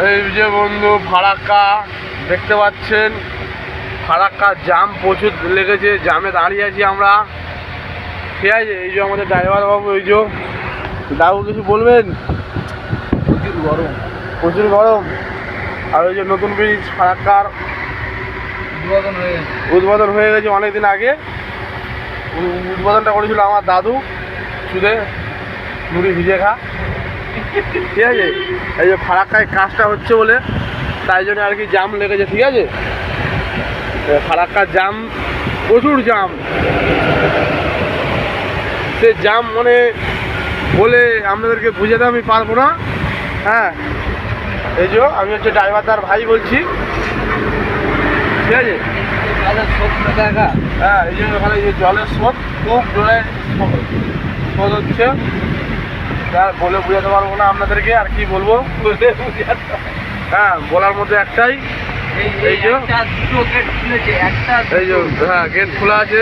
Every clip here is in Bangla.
এই যে বন্ধু ফারাক্কা দেখতে পাচ্ছেন, ফারাক্কা জাম প্রচুর লেগেছে, জামে দাঁড়িয়ে আছি আমরা, ঠিক আছে। এই যে আমাদের ড্রাইভার বাবু, এই যে দাবু কিছু বলবেন? প্রচুর গরম, প্রচুর গরম। আর ওই যে নতুন ব্রিজ ফারাক্কার উদ্বোধন হয়ে গেছে অনেকদিন আগে। উদ্বোধনটা করেছিল আমার দাদু, সুদে মুড়ি ভিজে খা, ঠিক আছে। এই যে ফারাক্কায় কাজটা হচ্ছে বলে তাই জন্য আর কি জাম লেগেছে, ঠিক আছে। ফারাক্কার জাম, প্রচুর জাম। সে জাম মানে বলে আপনাদেরকে বুঝাতে আমি পারবো না। হ্যাঁ, এই যে আমি হচ্ছে ড্রাইভারদার ভাই বলছি, ঠিক আছে। হ্যাঁ, এই জন্য ওখানে যে জলের স্রোত খুব জোরে স্রোত হচ্ছে, আর বলে বুঝাতে পারবো না আপনাদেরকে। আর কি বলবো, হ্যাঁ বলার মধ্যে একটাই, এই যে এই যে হ্যাঁ গেট খোলা আছে।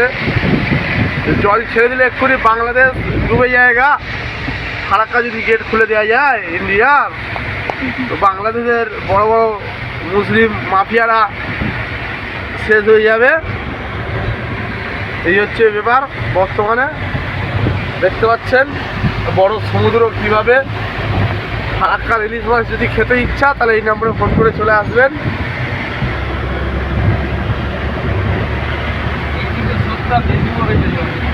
জল ছেড়ে দিলে এক্ষুনি বাংলাদেশ ডুবে জায়গা। ফারাক্কা যদি গেট খুলে দেওয়া যায় ইন্ডিয়ার, তো বাংলাদেশের বড় বড় মুসলিম মাফিয়ারা শেষ হয়ে যাবে। এই হচ্ছে ব্যাপার বর্তমানে। দেখতে পাচ্ছেন বড় সমুদ্র কীভাবে। ফারাক্কার ইলিশ মাছ যদি খেতে ইচ্ছা তাহলে এই নম্বরে ফোন করে চলে আসবেন। বেশি